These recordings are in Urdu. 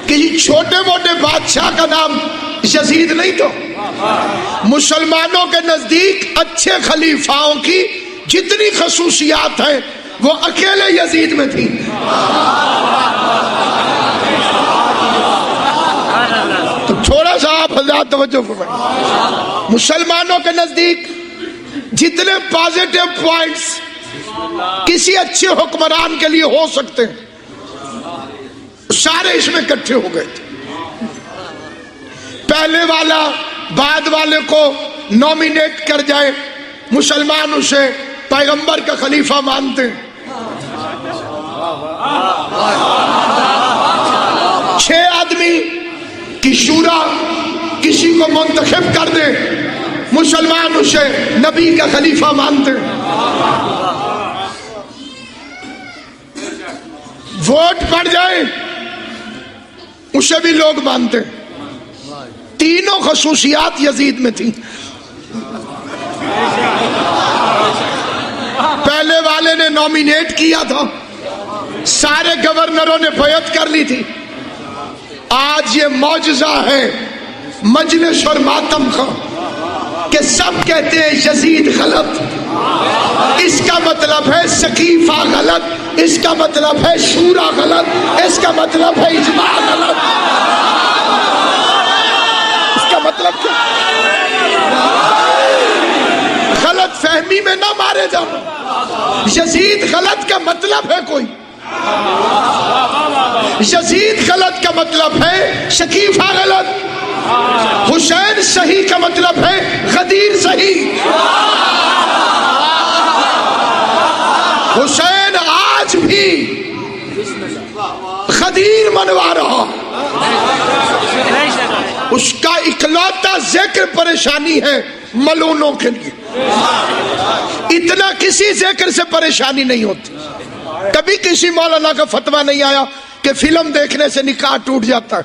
کسی چھوٹے موٹے بادشاہ کا نام یزید نہیں تو مسلمانوں کے نزدیک اچھے خلیفاؤں کی جتنی خصوصیات ہیں وہ اکیلے یزید میں تھی. تو تھوڑا سا آپ حضرات توجہ فرمائیں. مسلمانوں کے نزدیک جتنے پازیٹیو پوائنٹس کسی اچھے حکمران کے لیے ہو سکتے ہیں سارے اس میں اکٹھے ہو گئے تھے. پہلے والا بعد والے کو نومینیٹ کر جائے مسلمان اسے پیغمبر کا خلیفہ مانتے ہیں. 6 آدمی کی شورا کسی کو منتخب کر دے مسلمان اسے نبی کا خلیفہ مانتے ہیں. ووٹ پڑ جائے اسے بھی لوگ مانتے ہیں. تینوں خصوصیات یزید میں تھیں. پہلے والے نے نومینیٹ کیا تھا, سارے گورنروں نے بیعت کر لی تھی. آج یہ معجزہ ہے مجلس اور ماتم کا کہ سب کہتے ہیں یزید غلط, اس کا مطلب ہے سقیفہ غلط, اس کا مطلب ہے شورا غلط, اس کا مطلب ہے اجماع غلط. اس کا مطلب کیا؟ غلط فہمی میں نہ مارے جاؤ. یزید غلط کا مطلب ہے کوئی, یزید غلط کا مطلب ہے شکیفہ غلط, حسین صحیح کا مطلب ہے غدیر صحیح. حسین آج بھی غدیر منوا رہا, اس کا اکلوتا ذکر پریشانی ہے ملونوں کے لیے. اتنا کسی ذکر سے پریشانی نہیں ہوتی. کبھی کسی مولانا کا فتویٰ نہیں آیا کہ فلم دیکھنے سے نکاح ٹوٹ جاتا ہے.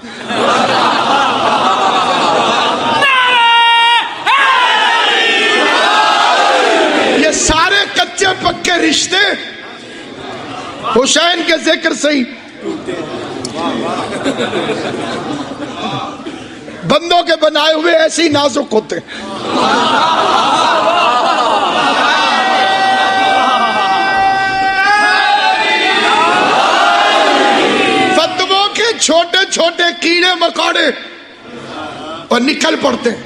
یہ سارے کچے پکے رشتے حسین کے ذکر سے ہی. بندوں کے بنائے ہوئے ایسے ہی نازک ہوتے. فتووں کے چھوٹے چھوٹے کیڑے مکوڑے اور نکل پڑتے ہیں.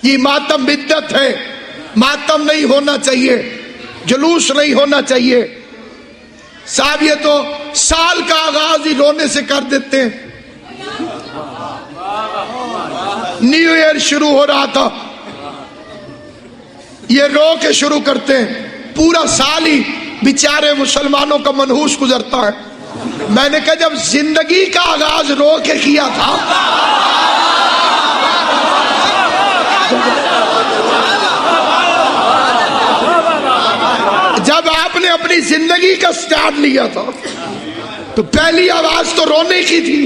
یہ ماتم بدعت ہے, ماتم نہیں ہونا چاہیے, جلوس نہیں ہونا چاہیے. صاحب یہ تو سال کا آغاز ہی رونے سے کر دیتے ہیں. نیو ایئر شروع ہو رہا تھا, یہ رو کے شروع کرتے ہیں. پورا سال ہی بیچارے مسلمانوں کا منحوس گزرتا ہے. میں نے کہا جب زندگی کا آغاز رو کے کیا تھا جب آپ نے اپنی زندگی کا سٹارٹ لیا تھا تو پہلی آواز تو رونے کی تھی.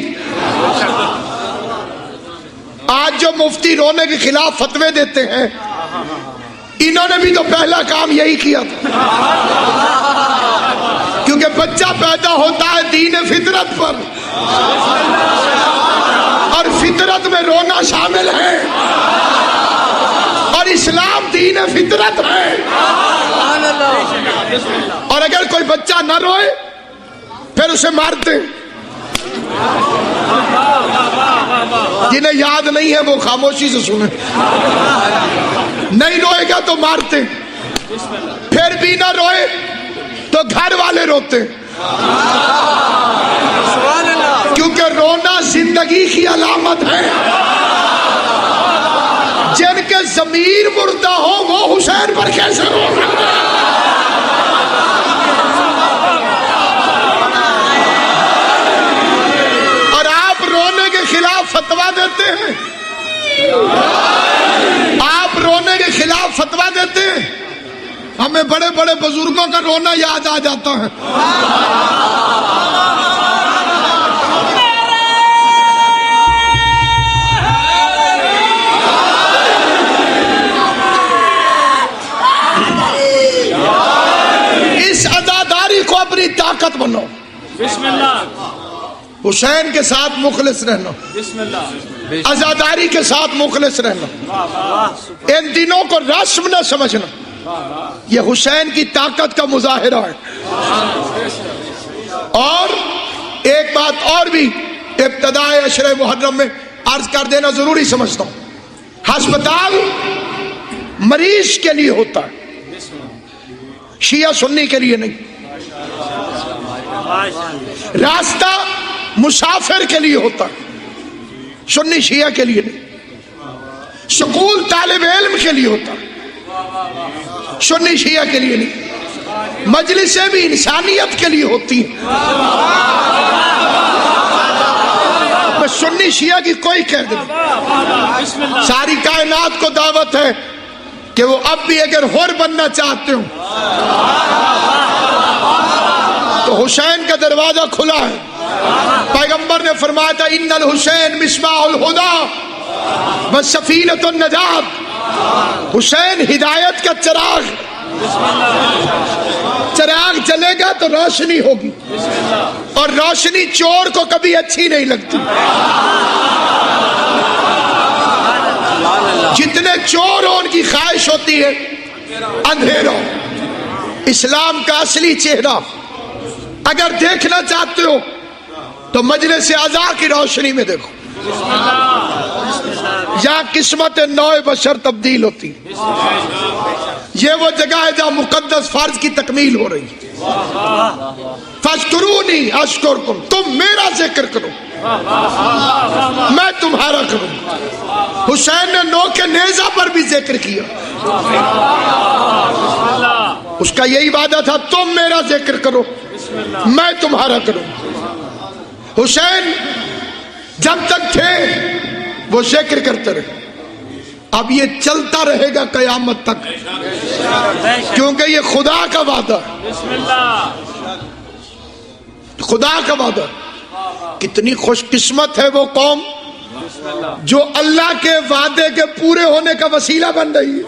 آج جو مفتی رونے کے خلاف فتوے دیتے ہیں انہوں نے بھی تو پہلا کام یہی کیا تھا, کیونکہ بچہ پیدا ہوتا ہے دین فطرت پر اور فطرت میں رونا شامل ہے اور اسلام دین فطرت ہے. اور اگر کوئی بچہ نہ روئے پھر اسے مارتے. جنہیں یاد نہیں ہے وہ خاموشی سے سنیں. نہیں روئے گا تو مارتے, پھر بھی نہ روئے تو گھر والے روتے, کیونکہ رونا زندگی کی علامت ہے. جن کے ضمیر مردہ ہو وہ حسین پر کیسے رو سکتے ہیں؟ اور آپ رونے کے خلاف فتویٰ دیتے ہیں, آپ رونے کے خلاف فتویٰ دیتے ہیں. ہمیں بڑے بڑے بزرگوں کا رونا یاد آ جاتا ہے. اس عزاداری کو اپنی طاقت بنو. بسم اللہ. حسین کے ساتھ مخلص رہنا، عزاداری کے ساتھ مخلص رہنا، ان دنوں کو رسم نہ سمجھنا، یہ حسین کی طاقت کا مظاہرہ ہے۔ اور ایک بات اور بھی ابتدائے عشرہ محرم میں عرض کر دینا ضروری سمجھتا ہوں، ہسپتال مریض کے لیے ہوتا ہے، شیعہ سنی کے لیے نہیں، راستہ مسافر کے لیے ہوتا ہے، سنی شیعہ کے لیے نہیں، سکول طالب علم کے لیے ہوتا ہے، سنی شیعہ کے لیے نہیں، مجلسیں بھی انسانیت کے لیے ہوتی ہیں۔ بس سنی شیعہ کی کوئی قید نہیں، ساری کائنات کو دعوت ہے کہ وہ اب بھی اگر حر بننا چاہتے ہو تو حسین کا دروازہ کھلا ہے۔ پیغمبر نے فرمایا تھا ان الحسین مصباح الہدی و سفینۃ النجات، حسین ہدایت کا چراغ، چراغ جلے گا تو روشنی ہوگی، اور روشنی چور کو کبھی اچھی نہیں لگتی۔ جتنے چور ہو ان کی خواہش ہوتی ہے اندھیرا۔ اسلام کا اصلی چہرہ اگر دیکھنا چاہتے ہو تو مجلس اعضاء کی روشنی میں دیکھو، یہاں قسمت نوع بشر تبدیل ہوتی، یہ وہ جگہ ہے جہاں مقدس فرض کی تکمیل ہو رہی ہے۔ فاذکرونی اذکرکم، تم میرا ذکر کرو میں تمہارا کروں۔ حسین نے نوک نیزہ پر بھی ذکر کیا، اس کا یہی وعدہ تھا تم میرا ذکر کرو میں تمہارا کروں۔ حسین جب تک تھے وہ ذکر کرتے رہے، اب یہ چلتا رہے گا قیامت تک، کیونکہ یہ خدا کا وعدہ ہے، خدا کا وعدہ۔ کتنی خوش قسمت ہے وہ قوم جو اللہ کے وعدے کے پورے ہونے کا وسیلہ بن رہی ہے۔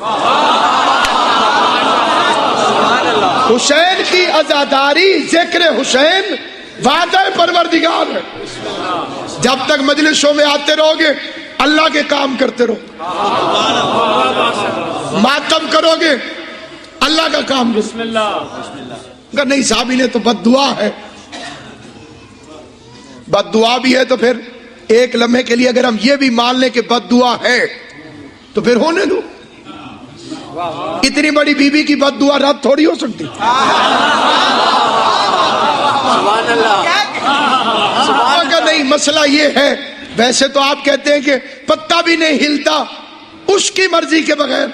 حسین کی عزاداری، ذکر حسین وعدہ پروردگار ہے۔ جب تک مجلسوں میں آتے رہو گے اللہ کے کام کرتے رہو، ماتم کرو گے اللہ کا کام کرو۔ اگر نہیں صاحب انہیں تو بد دعا ہے، بد دعا بھی ہے تو پھر ایک لمحے کے لیے اگر ہم یہ بھی مان لیں کہ بد دعا ہے تو پھر ہونے دو۔ اتنی بڑی بی بی کی بد دعا رد تھوڑی ہو سکتی۔ اگر نہیں مسئلہ یہ ہے، ویسے تو آپ کہتے ہیں کہ پتا بھی نہیں ہلتا اس کی مرضی کے بغیر،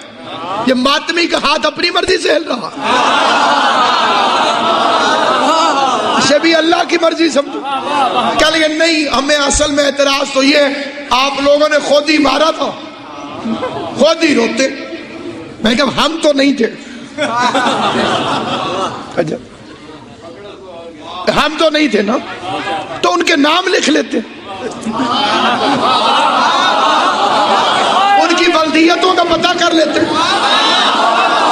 یہ ماتمی کا ہاتھ اپنی مرضی سے ہل رہا، اسے بھی اللہ کی مرضی سمجھو۔ کیا لیکن نہیں، ہمیں اصل میں اعتراض تو یہ آپ لوگوں نے خود ہی مارا تھا، خود ہی روتے۔ میں کہا ہم تو نہیں تھے، ہم تو نہیں تھے نا، تو ان کے نام لکھ لیتے، ان کی بلدیتوں کا پتہ کر لیتے،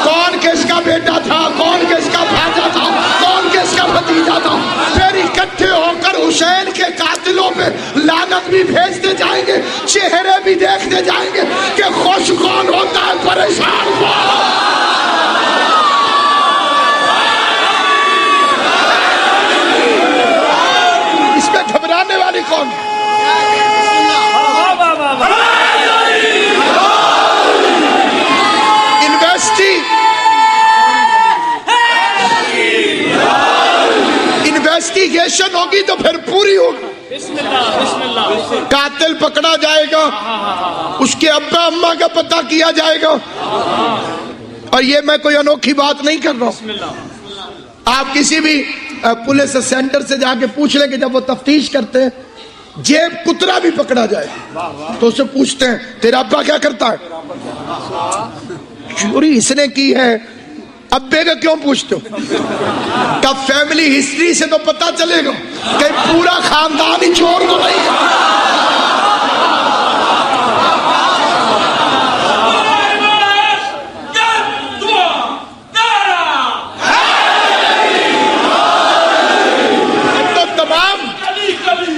کون کس کا بیٹا تھا، کون کس کا بھاجا تھا، کون کس کا بھتیجا تھا، پھر اکٹھے ہو کر حسین کے قاتلوں پہ لعنت بھی بھیجتے جائیں گے، چہرے بھی دیکھتے جائیں گے کہ خوش کون ہوتا ہے، پریشان کون۔ اس میں گھبرانے والی کون؟ انویسٹیگیشن ہوگی تو پھر پوری ہوگی۔ قاتل پکڑا جائے گا، اس کے ابا اماں کا پتہ کیا جائے گا، اور یہ میں کوئی انوکھی بات نہیں کر رہا ہوں۔ آپ کسی بھی پولیس سینٹر سے جا کے پوچھ لیں کہ جب وہ تفتیش کرتے ہیں جیب کترا بھی پکڑا جائے تو اسے پوچھتے ہیں تیرا ابا کیا کرتا ہے؟ چوری اس نے کی ہے، ابے کا کیوں پوچھتے ہو؟ کب فیملی ہسٹری سے تو پتہ چلے گا کہ پورا خاندان ہی چور تو نہیں ہے۔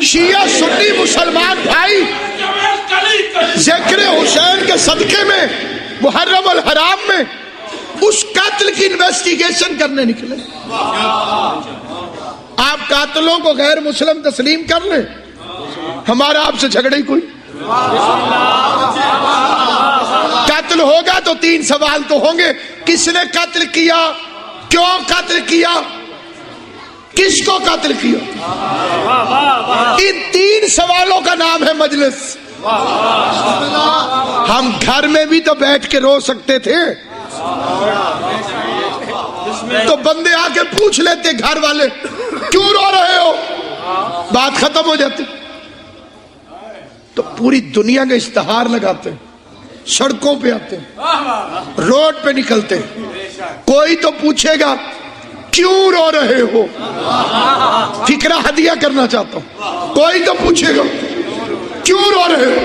شیعہ سنی مسلمان بھائی ذکر حسین کے صدقے میں محرم الحرام میں اس قاتل کی انویسٹیگیشن کرنے نکلے. آپ قاتلوں کو غیر مسلم تسلیم کر لیں, ہمارا آپ سے جھگڑے ہی کوئی. قتل ہوگا تو 3 سوال تو ہوں گے. کس نے قتل کیا, کیوں قتل کیا, کس کو قتل کیا. ان 3 سوالوں کا نام ہے مجلس. ہم گھر میں بھی تو بیٹھ کے رو سکتے تھے, تو بندے آ کے پوچھ لیتے گھر والے کیوں رو رہے ہو, بات ختم ہو جاتی. تو پوری دنیا کا اشتہار لگاتے ہیں, سڑکوں پہ آتے ہیں, روڈ پہ نکلتے ہیں. کوئی تو پوچھے گا کیوں رو رہے ہو, فکرہ ہدیہ کرنا چاہتا ہوں. کوئی تو پوچھے گا کیوں رو رہے ہو.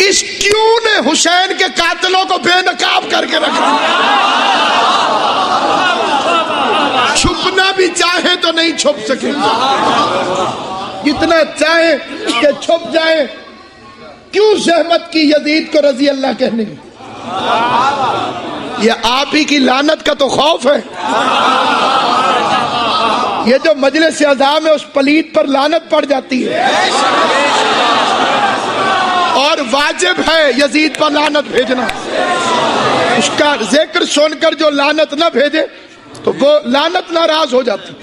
اس کیوں نے حسین کے قاتلوں کو بے نقاب کر کے رکھا. چھپنا بھی چاہے تو نہیں چھپ سکے, جتنا چاہے کہ چھپ جائے. کیوں زحمت کی یزید کو رضی اللہ کہنے کی. یہ آپ ہی کی لعنت کا تو خوف ہے. یہ جو مجلس اعظم ہے اس پلیت پر لعنت پڑ جاتی ہے, اور واجب ہے یزید پر لعنت بھیجنا. اس کا ذکر سن کر جو لعنت نہ بھیجے تو وہ لعنت ناراض ہو جاتی.